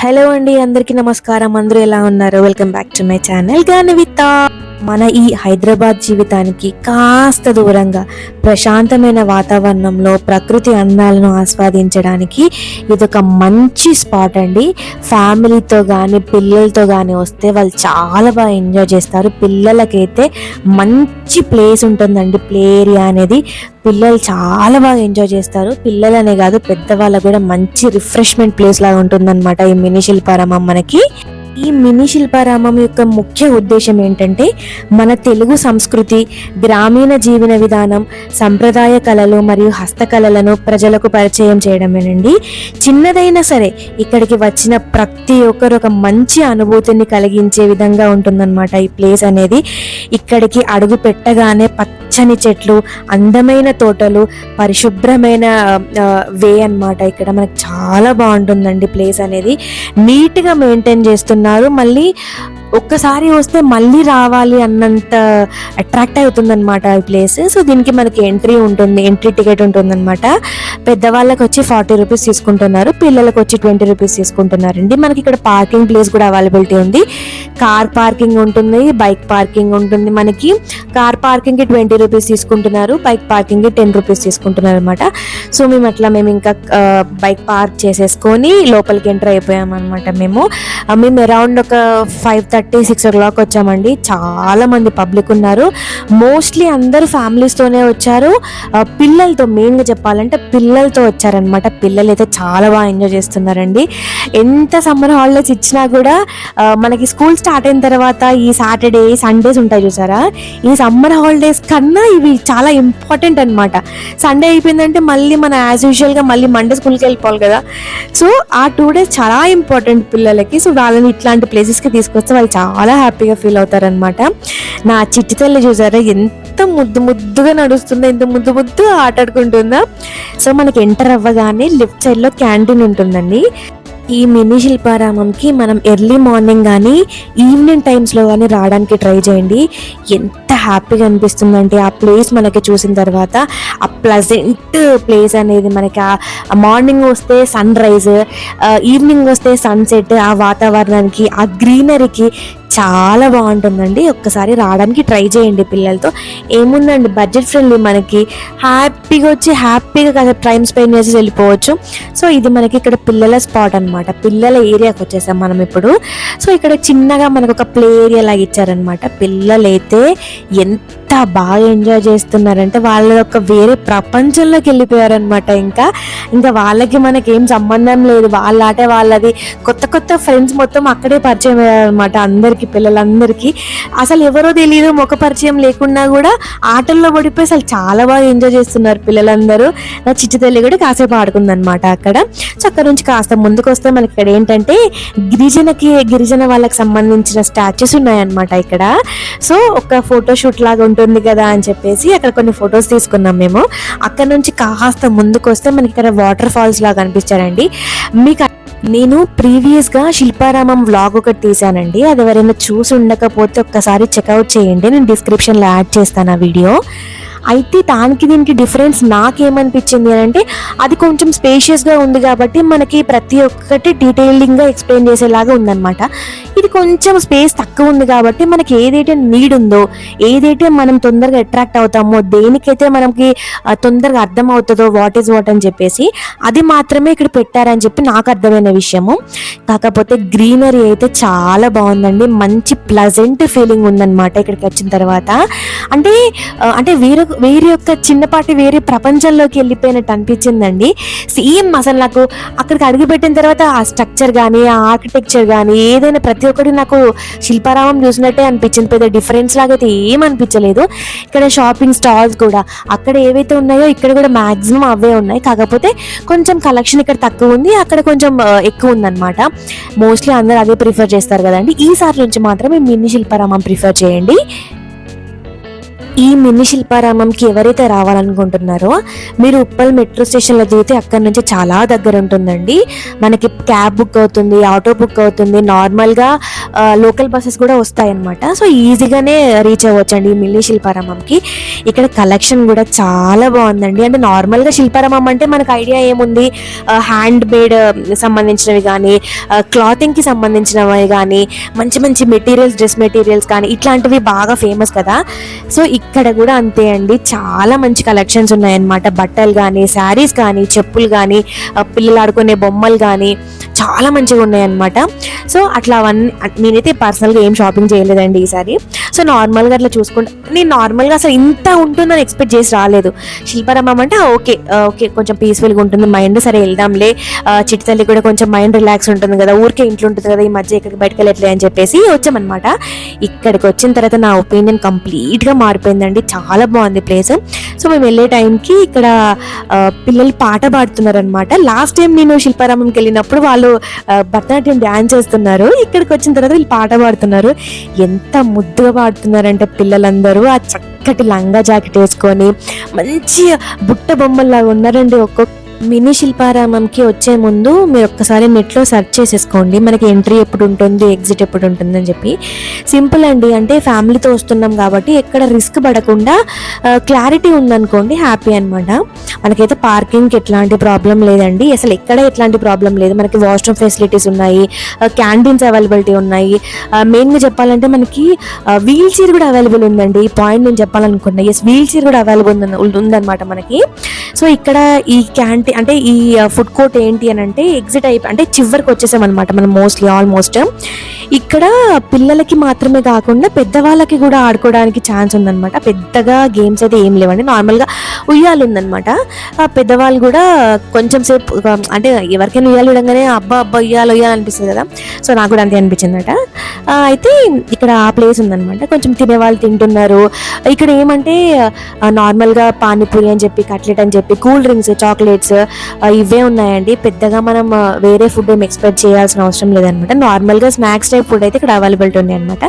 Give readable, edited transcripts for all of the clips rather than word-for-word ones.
Hello అండి, అందరికీ నమస్కారం. అందరూ ఎలా ఉన్నారు? Welcome back to my channel Ganavitha. మన ఈ హైదరాబాద్ జీవితానికి కాస్త దూరంగా ప్రశాంతమైన వాతావరణంలో ప్రకృతి అందాలను ఆస్వాదించడానికి ఇదొక మంచి స్పాట్ అండి. ఫ్యామిలీతో కానీ పిల్లలతో కానీ వస్తే వాళ్ళు చాలా బాగా ఎంజాయ్ చేస్తారు. పిల్లలకైతే మంచి ప్లేస్ ఉంటుందండి, ప్లే ఏరియా అనేది. పిల్లలు చాలా బాగా ఎంజాయ్ చేస్తారు. పిల్లలనే కాదు, పెద్దవాళ్ళకు కూడా మంచి రిఫ్రెష్మెంట్ ప్లేస్ లాగా ఉంటుందన్నమాట ఈ మినీ శిల్పారామం మనకి. ఈ మినీ శిల్పారామం యొక్క ముఖ్య ఉద్దేశం ఏంటంటే మన తెలుగు సంస్కృతి, గ్రామీణ జీవన విధానం, సంప్రదాయ కళలు మరియు హస్తకళలను ప్రజలకు పరిచయం చేయడమేనండి. చిన్నదైనా సరే ఇక్కడికి వచ్చిన ప్రతి ఒక్కరు ఒక మంచి అనుభూతిని కలిగించే విధంగా ఉంటుందన్నమాట ఈ ప్లేస్ అనేది. ఇక్కడికి అడుగు పెట్టగానే పచ్చని చెట్లు, అందమైన తోటలు, పరిశుభ్రమైన వే అన్నమాట. ఇక్కడ మనకు చాలా బాగుంటుందండి ప్లేస్ అనేది. నీట్గా మెయింటైన్ చేస్తున్నారు. మళ్ళీ ఒక్కసారి వస్తే మళ్ళీ రావాలి అన్నంత అట్రాక్ట్ అవుతుందన్నమాట ఈ ప్లేస్. సో దీనికి మనకి ఎంట్రీ టికెట్ ఉంటుందన్నమాట. పెద్దవాళ్ళకి వచ్చి 40 రూపీస్ తీసుకుంటున్నారు, పిల్లలకు వచ్చి 20 రూపీస్ తీసుకుంటున్నారండి. మనకి ఇక్కడ పార్కింగ్ ప్లేస్ కూడా అవైలబిలిటీ ఉంది. కార్ పార్కింగ్ ఉంటుంది, బైక్ పార్కింగ్ ఉంటుంది. మనకి కార్ పార్కింగ్కి 20 రూపీస్ తీసుకుంటున్నారు, బైక్ పార్కింగ్కి 10 రూపీస్ తీసుకుంటున్నారు అనమాట. సో మేము ఇంకా బైక్ పార్క్ చేసేసుకొని లోపలికి ఎంటర్ అయిపోయామన్నమాట. మేము అరౌండ్ ఒక 5:30-6 o'clock వచ్చామండి. చాలా మంది పబ్లిక్ ఉన్నారు. మోస్ట్లీ అందరూ ఫ్యామిలీస్తోనే వచ్చారు. పిల్లలతో, మెయిన్గా చెప్పాలంటే పిల్లలతో వచ్చారనమాట. పిల్లలు అయితే చాలా బాగా ఎంజాయ్ చేస్తున్నారండి. ఎంత సమ్మర్ హాలిడేస్ ఇచ్చినా కూడా మనకి స్కూల్ స్టార్ట్ అయిన తర్వాత ఈ సాటర్డే సండేస్ ఉంటాయి చూసారా, ఈ సమ్మర్ హాలిడేస్ కన్నా ఇవి చాలా ఇంపార్టెంట్ అనమాట. సండే అయిపోయిందంటే మళ్ళీ మన యాజ్ యూజువల్గా మళ్ళీ మండే స్కూల్కి వెళ్ళిపోవాలి కదా. సో ఆ 2 days చాలా ఇంపార్టెంట్ పిల్లలకి. సో వాళ్ళని ఇట్లాంటి ప్లేసెస్కి తీసుకొస్తే వాళ్ళు చాలా హ్యాపీగా ఫీల్ అవుతారనమాట. నా చిట్టి తల్లి చూసారా ఎంత ముద్దుగా నడుస్తుందో, ఎంత ముద్దు ఆటాడుకుంటుందా. సో మనకి ఎంటర్ అవ్వగానే లెఫ్ట్ సైడ్లో క్యాంటీన్ ఉంటుందండి. ఈ మినీ శిల్పారామంకి మనం ఎర్లీ మార్నింగ్ కానీ ఈవినింగ్ టైమ్స్లో కానీ రావడానికి ట్రై చేయండి. ఎంత హ్యాపీగా అనిపిస్తుందంటే ఆ ప్లేస్ మనకి చూసిన తర్వాత, ఆ ప్లజెంట్ ప్లేస్ అనేది మనకి. ఆ మార్నింగ్ వస్తే సన్ రైజ్, ఈవినింగ్ వస్తే సన్సెట్, ఆ వాతావరణానికి, ఆ గ్రీనరీకి చాలా బాగుంటుందండి. ఒక్కసారి రావడానికి ట్రై చేయండి పిల్లలతో. ఏముందండి, బడ్జెట్ ఫ్రెండ్లీ, మనకి హ్యాపీగా వచ్చి హ్యాపీగా కాసేపు టైం స్పెండ్ చేసి వెళ్ళిపోవచ్చు. సో ఇది మనకి ఇక్కడ పిల్లల స్పాట్ అనమాట. పిల్లల ఏరియాకి వచ్చేసాం మనం ఇప్పుడు. సో ఇక్కడ చిన్నగా మనకు ఒక ప్లే ఏరియా లాగా ఇచ్చారనమాట. పిల్లలైతే ఎంత బాగా ఎంజాయ్ చేస్తున్నారంటే వాళ్ళ ఒక వేరే ప్రపంచంలోకి వెళ్ళిపోయారనమాట. ఇంకా వాళ్ళకి మనకి ఏం సంబంధం లేదు, వాళ్ళ ఆటే వాళ్ళది. కొత్త ఫ్రెండ్స్ మొత్తం అక్కడే పరిచయం అయ్యారనమాట అందరికీ, పిల్లలందరికీ. అసలు ఎవరో తెలియదు, ముఖ పరిచయం లేకున్నా కూడా ఆటల్లో పడిపోయి అసలు చాలా బాగా ఎంజాయ్ చేస్తున్నారు పిల్లలందరూ. నా చిట్టి తల్లి కూడా కాసేపు ఆడుకుందనమాట అక్కడ. సో అక్కడ నుంచి కాస్త ముందుకు వస్తే మనకి ఇక్కడ ఏంటంటే గిరిజన వాళ్ళకి సంబంధించిన స్టాచ్యూస్ ఉన్నాయన్నమాట ఇక్కడ. సో ఒక ఫోటోషూట్ లాగా ఉంటుంది కదా అని చెప్పేసి అక్కడ కొన్ని ఫొటోస్ తీసుకున్నాం మేము. అక్కడ నుంచి కాస్త ముందుకు వస్తే మనకి ఇక్కడ వాటర్ ఫాల్స్ లాగా కనిపించారండి. మీకు నేను ప్రీవియస్గా శిల్పారామం వ్లాగ్ ఒకటి తీసానండి, అది ఎవరైనా చూసి ఉండకపోతే ఒక్కసారి చెక్అవుట్ చేయండి. నేను డిస్క్రిప్షన్లో యాడ్ చేస్తాను ఆ వీడియో. అయితే దానికి దీనికి డిఫరెన్స్ నాకేమనిపించింది అని అంటే, అది కొంచెం స్పేషియస్గా ఉంది కాబట్టి మనకి ప్రతి ఒక్కటి డీటెయిలింగ్గా ఎక్స్ప్లెయిన్ చేసేలాగా ఉందన్నమాట. ఇది కొంచెం స్పేస్ తక్కువ ఉంది కాబట్టి మనకి ఏదైతే నీడ్ ఉందో, ఏదైతే మనం తొందరగా అట్రాక్ట్ అవుతామో, దేనికైతే మనకి తొందరగా అర్థం అవుతుందో వాట్ ఈజ్ వాట్ అని చెప్పేసి, అది మాత్రమే ఇక్కడ పెట్టారని చెప్పి నాకు అర్థమైన విషయము. కాకపోతే గ్రీనరీ అయితే చాలా బాగుందండి. మంచి ప్లజెంట్ ఫీలింగ్ ఉందన్నమాట ఇక్కడికి వచ్చిన తర్వాత. అంటే వేరే యొక్క చిన్నపాటి వేరే ప్రపంచంలోకి వెళ్ళిపోయినట్టు అనిపించిందండి. సేమ్ అసలు నాకు అక్కడికి అడుగుపెట్టిన తర్వాత ఆ స్ట్రక్చర్ కానీ, ఆ ఆర్కిటెక్చర్ కానీ, ఏదైనా ప్రతి ఒక్కటి నాకు శిల్పారామం చూసినట్టే అనిపించింది. పెద్ద డిఫరెన్స్ లాగా అయితే ఏం అనిపించలేదు. ఇక్కడ షాపింగ్ స్టాల్స్ కూడా అక్కడ ఏవైతే ఉన్నాయో ఇక్కడ కూడా మ్యాక్సిమం అవే ఉన్నాయి. కాకపోతే కొంచెం కలెక్షన్ ఇక్కడ తక్కువ ఉంది, అక్కడ కొంచెం ఎక్కువ ఉందన్నమాట. మోస్ట్లీ అందరూ అదే ప్రిఫర్ చేస్తారు కదండి. ఈసారి నుంచి మాత్రం మినీ శిల్పారామం ప్రిఫర్ చేయండి. ఈ మినీ శిల్పారామంకి ఎవరైతే రావాలనుకుంటున్నారో మీరు ఉప్పల్ మెట్రో స్టేషన్లో దిగితే అక్కడి నుంచి చాలా దగ్గర ఉంటుందండి. మనకి క్యాబ్ బుక్ అవుతుంది, ఆటో బుక్ అవుతుంది, నార్మల్గా లోకల్ బస్సెస్ కూడా వస్తాయన్నమాట. సో ఈజీగానే రీచ్ అవ్వచ్చు అండి ఈ మినీ శిల్పారామంకి. ఇక్కడ కలెక్షన్ కూడా చాలా బాగుందండి. అంటే నార్మల్గా శిల్పారామం అంటే మనకు ఐడియా ఏముంది, హ్యాండ్ మేడ్ సంబంధించినవి కానీ, క్లాతింగ్కి సంబంధించినవి కానీ, మంచి మంచి మెటీరియల్స్, డ్రెస్ మెటీరియల్స్ కానీ ఇట్లాంటివి బాగా ఫేమస్ కదా. సో ఇక్కడ కూడా అంతే అండి, చాలా మంచి కలెక్షన్స్ ఉన్నాయన్నమాట. బట్టలు కానీ, శారీస్ కానీ, చెప్పులు కానీ, పిల్లలు ఆడుకునే బొమ్మలు కానీ చాలా మంచిగా ఉన్నాయన్నమాట. సో అట్లా అవన్నీ నేనైతే పర్సనల్గా ఏం షాపింగ్ చేయలేదండి ఈసారి. సో నార్మల్గా అట్లా చూసుకుంటే నేను నార్మల్గా అసలు ఇంత ఉంటుందని ఎక్స్పెక్ట్ చేసి రాలేదు. శిల్పారామం అంటే ఓకే ఓకే కొంచెం పీస్ఫుల్గా ఉంటుంది మైండ్, సరే వెళ్దాంలే, చిట్టి తల్లి కూడా కొంచెం మైండ్ రిలాక్స్ ఉంటుంది కదా, ఊరికే ఇంట్లో ఉంటుంది కదా, ఈ మధ్య ఎక్కడికి బయటకు వెళ్ళట్లే అని చెప్పేసి వచ్చామన్నమాట. ఇక్కడికి వచ్చిన తర్వాత నా ఒపీనియన్ కంప్లీట్గా మారిపోయిందండి. చాలా బాగుంది ప్లేస్. సో మేము వెళ్ళే టైంకి ఇక్కడ పిల్లలు పాట పాడుతున్నారు అనమాట. లాస్ట్ టైం నేను శిల్పారామంకి వెళ్ళినప్పుడు వాళ్ళు భరతనాట్యం డ్యాన్స్ చేస్తున్నారు, ఇక్కడికి వచ్చిన తర్వాత వీళ్ళు పాట పాడుతున్నారు. ఎంత ముద్దుగా పాడుతున్నారంటే పిల్లలందరూ ఆ చక్కటి లంగా జాకెట్ వేసుకొని మంచి బుట్ట బొమ్మల్లాగా ఉన్నారండి. ఒక్కొక్క మినీ శిల్పారామంకి వచ్చే ముందు మీరు ఒక్కసారి నెట్లో సెర్చ్ చేసేసుకోండి, మనకి ఎంట్రీ ఎప్పుడు ఉంటుంది, ఎగ్జిట్ ఎప్పుడు ఉంటుంది అని చెప్పి. సింపుల్ అండి, అంటే ఫ్యామిలీతో వస్తున్నాం కాబట్టి ఎక్కడ రిస్క్ పడకుండా క్లారిటీ ఉందనుకోండి హ్యాపీ అనమాట. మనకైతే పార్కింగ్కి ఎట్లాంటి ప్రాబ్లం లేదండి, అసలు ఎక్కడ ఎట్లాంటి ప్రాబ్లం లేదు. మనకి వాష్రూమ్ ఫెసిలిటీస్ ఉన్నాయి, క్యాంటీన్స్ అవైలబిలిటీ ఉన్నాయి. మెయిన్గా చెప్పాలంటే మనకి వీల్ చైర్ కూడా అవైలబుల్ ఉందండి. ఈ పాయింట్ నేను చెప్పాలనుకున్నా, ఎస్ వీల్ చైర్ కూడా అవైలబుల్ ఉందన్నమాట మనకి. సో ఇక్కడ ఈ క్యాంటీన్ అంటే ఈ ఫుడ్ కోర్ట్ ఏంటి అని అంటే ఎగ్జిట్ అంటే చివరికి వచ్చేసాం అనమాట మనం మోస్ట్లీ ఆల్మోస్ట్. ఇక్కడ పిల్లలకి మాత్రమే కాకుండా పెద్దవాళ్ళకి కూడా ఆడుకోవడానికి ఛాన్స్ ఉందన్నమాట. పెద్దగా గేమ్స్ అయితే ఏం లేవండి, నార్మల్గా ఉయ్యాలు ఉందన్నమాట. పెద్దవాళ్ళు కూడా కొంచెం సేపు అంటే ఎవరికైనా ఉయ్యాలు ఇవ్వగానే అబ్బా అబ్బా ఉయ్యాలు అనిపిస్తుంది కదా, సో నాకు కూడా అంతే అనిపించిందట. అయితే ఇక్కడ ఆ ప్లేస్ ఉందన్నమాట, కొంచెం తినేవాళ్ళు తింటున్నారు. ఇక్కడ ఏమంటే నార్మల్గా పానీపూరి అని చెప్పి, కట్లెట్ అని చెప్పి, కూల్ డ్రింక్స్, చాక్లెట్స్ ఇవే ఉన్నాయండి. పెద్దగా మనం వేరే ఫుడ్ ఏం ఎక్స్పెక్ట్ చేయాల్సిన అవసరం లేదనమాట. నార్మల్గా స్నాక్స్ టైప్ ఫుడ్ అయితే ఇక్కడ అవైలబిలిటీ ఉంది అనమాట.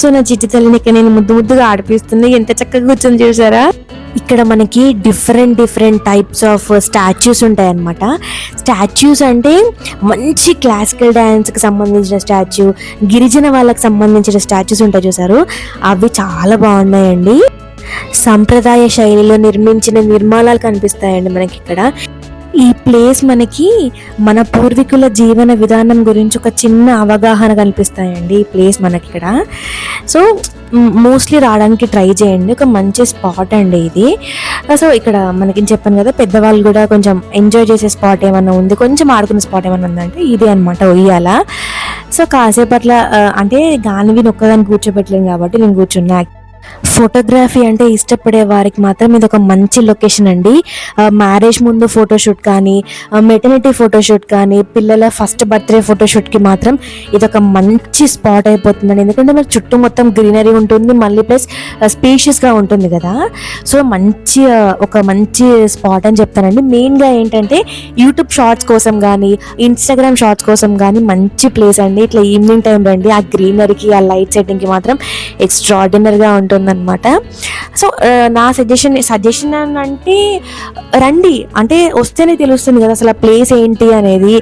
సో నా చిట్టి తల్లిని ఇక్కడ నేను ముద్దుగా ఆడిపిస్తుంది, ఎంత చక్కగా కూర్చొని చూసారా. ఇక్కడ మనకి డిఫరెంట్ టైప్స్ ఆఫ్ స్టాచ్యూస్ ఉంటాయి అన్నమాట. స్టాచ్యూస్ అంటే మంచి క్లాసికల్ డ్యాన్స్కి సంబంధించిన స్టాచ్యూ, గిరిజన వాళ్ళకి సంబంధించిన స్టాచ్యూస్ ఉంటాయి చూసారు, అవి చాలా బాగున్నాయండి. సంప్రదాయ శైలిలో నిర్మించిన నిర్మాణాలు కనిపిస్తాయండి మనకి ఇక్కడ. ఈ ప్లేస్ మనకి మన పూర్వీకుల జీవన విధానం గురించి ఒక చిన్న అవగాహన కనిపిస్తాయండి ఈ ప్లేస్ మనకి ఇక్కడ. సో మోస్ట్లీ రావడానికి ట్రై చేయండి, ఒక మంచి స్పాట్ అండి ఇది. సో ఇక్కడ మనకి చెప్పాను కదా, పెద్దవాళ్ళు కూడా కొంచెం ఎంజాయ్ చేసే స్పాట్ ఏమన్నా ఉంది, కొంచెం ఆడుకునే స్పాట్ ఏమన్నా ఉందంటే ఇదే అనమాట ఉయ్యాల. సో కాసేపట్ల అంటే గానివి నొక్కదాన్ని కూర్చోబెట్టలేను కాబట్టి నేను కూర్చున్నా. ఫోటోగ్రఫీ అంటే ఇష్టపడే వారికి మాత్రం ఇది ఒక మంచి లొకేషన్ అండి. మ్యారేజ్ ముందు ఫోటోషూట్ కానీ, మెటర్నిటీ ఫోటోషూట్ కానీ, పిల్లల ఫస్ట్ బర్త్డే ఫోటోషూట్కి మాత్రం ఇది ఒక మంచి స్పాట్ అయిపోతుందండి. ఎందుకంటే మనకి చుట్టూ మొత్తం గ్రీనరీ ఉంటుంది, మళ్ళీ ప్లస్ స్పేషియస్గా ఉంటుంది కదా. సో ఒక మంచి స్పాట్ అని చెప్తానండి. మెయిన్గా ఏంటంటే యూట్యూబ్ షార్ట్స్ కోసం కానీ, ఇన్స్టాగ్రామ్ షార్ట్స్ కోసం కానీ మంచి ప్లేస్ అండి. ఇట్లా ఈవినింగ్ టైం రండి, ఆ గ్రీనరీకి, ఆ లైట్ సెట్టింగ్కి మాత్రం ఎక్స్ట్రాడినరీగా ఉంటుందన్నమాట. సో నా సజెషన్ అంటే రండి, అంటే వస్తేనే తెలుస్తుంది కదా అసలు ఆ ప్లేస్ ఏంటి అనేది.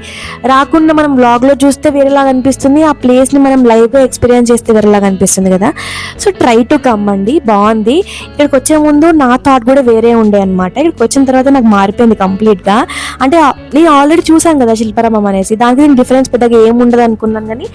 రాకుండా మనం వ్లాగ్లో చూస్తే వేరేలాగా అనిపిస్తుంది, ఆ ప్లేస్ని మనం లైవ్గా ఎక్స్పీరియన్స్ చేస్తే వేరేలాగా అనిపిస్తుంది కదా. సో ట్రై టు కమ్ అండి, బాగుంది. ఇక్కడికి వచ్చే ముందు నా థాట్ కూడా వేరే ఉండే అనమాట, ఇక్కడికి వచ్చిన తర్వాత నాకు మారిపోయింది కంప్లీట్గా. అంటే నేను ఆల్రెడీ చూసాను కదా శిల్పారామం అనేసి, దానికి నేను డిఫరెన్స్ పెద్దగా ఏముండదు అనుకున్నాను, కానీ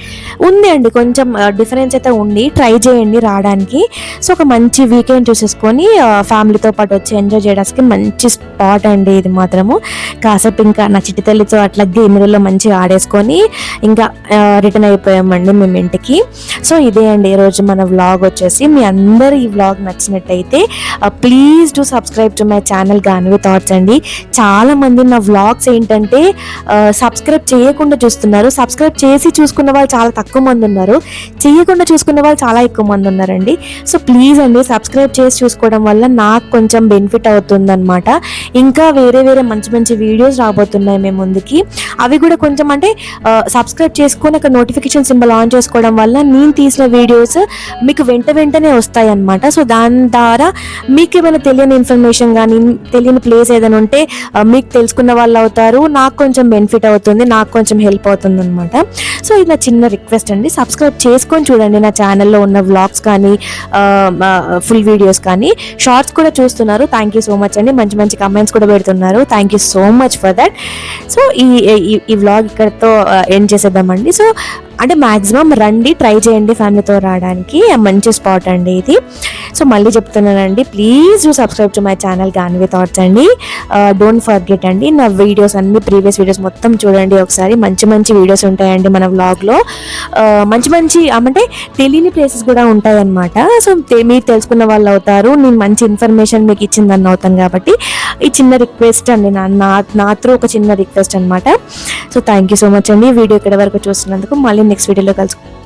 ఉంది అండి కొంచెం డిఫరెన్స్ అయితే ఉంది. ట్రై చేయండి రావడానికి. సో ఒక మంచి వీకెండ్ చూసేసుకొని ఫ్యామిలీతో పాటు వచ్చి ఎంజాయ్ చేయడానికి మంచి స్పాట్ అండి ఇది మాత్రము. కాసేపు ఇంకా నా చిట్టి తల్లితో అట్లా గ్రీనరీలో మంచిగా ఆడేసుకొని ఇంకా రిటర్న్ అయిపోయామండి మేము ఇంటికి. సో ఇదే అండి ఈరోజు మన వ్లాగ్ వచ్చేసి. మీ అందరు ఈ వ్లాగ్ నచ్చినట్టయితే please to subscribe to my channel Ganvi thoughts అండి. చాలామంది నా వ్లాగ్స్ ఏంటంటే సబ్స్క్రైబ్ చేయకుండా చూస్తున్నారు, సబ్స్క్రైబ్ చేసి చూసుకున్న వాళ్ళు చాలా తక్కువ మంది ఉన్నారు, చేయకుండా చూసుకున్న వాళ్ళు చాలా ఎక్కువ మంది ఉన్నారండి. సో ప్లీజ్ చూడండి, సబ్స్క్రైబ్ చేసి చూసుకోవడం వల్ల నాకు కొంచెం బెనిఫిట్ అవుతుందన్నమాట. ఇంకా వేరే వేరే మంచి మంచి వీడియోస్ రాబోతున్నాయి మేము ముందుకి. అవి కూడా కొంచెం అంటే సబ్స్క్రైబ్ చేసుకొని అక్కడ నోటిఫికేషన్ సింబల్ ఆన్ చేసుకోవడం వల్ల నేను తీసిన వీడియోస్ మీకు వెంటనే వస్తాయి అన్నమాట. సో దాని ద్వారా మీకు ఏమైనా తెలియని ఇన్ఫర్మేషన్ కానీ తెలియని ప్లేస్ ఏదైనా ఉంటే మీకు తెలుసుకున్న వాళ్ళు అవుతారు, నాకు కొంచెం బెనిఫిట్ అవుతుంది, నాకు కొంచెం హెల్ప్ అవుతుంది అనమాట. సో ఇది నా చిన్న రిక్వెస్ట్ అండి, సబ్స్క్రైబ్ చేసుకొని చూడండి. నా ఛానల్లో ఉన్న వ్లాగ్స్ కానీ ఫుల్ వీడియోస్ కానీ షార్ట్స్ కూడా చూస్తున్నారు. థ్యాంక్ యూ సో మచ్ అండి. మంచి మంచి కమెంట్స్ కూడా పెడుతున్నారు. Thank you so much for that. So ఈ వ్లాగ్ ఇక్కడతో ఎండ్ చేసేద్దామండి. సో అంటే మ్యాక్సిమం రండి, ట్రై చేయండి ఫ్యామిలీతో రావడానికి. మంచి స్పాట్ అండి ఇది. సో మళ్ళీ చెప్తున్నానండి, please do subscribe to my channel Ganvi thoughts అండి. డోంట్ ఫర్గెట్ అండి, నా వీడియోస్ అన్ని ప్రీవియస్ వీడియోస్ మొత్తం చూడండి ఒకసారి. మంచి మంచి వీడియోస్ ఉంటాయండి మన వ్లాగ్లో. మంచి మంచి అంటే తెలియని ప్లేసెస్ కూడా ఉంటాయన్నమాట. సో మీరు తెలుసుకున్న వాళ్ళు అవుతారు, నేను మంచి ఇన్ఫర్మేషన్ మీకు ఇచ్చిందని అవుతాను. కాబట్టి ఈ చిన్న రిక్వెస్ట్ అండి, నా త్రూ ఒక చిన్న రిక్వెస్ట్ అనమాట. So thank you so much అండి వీడియో ఇక్కడ వరకు చూస్తున్నందుకు. మళ్ళీ నెక్స్ట్ వీడియోలో కలుసుకుంటాం.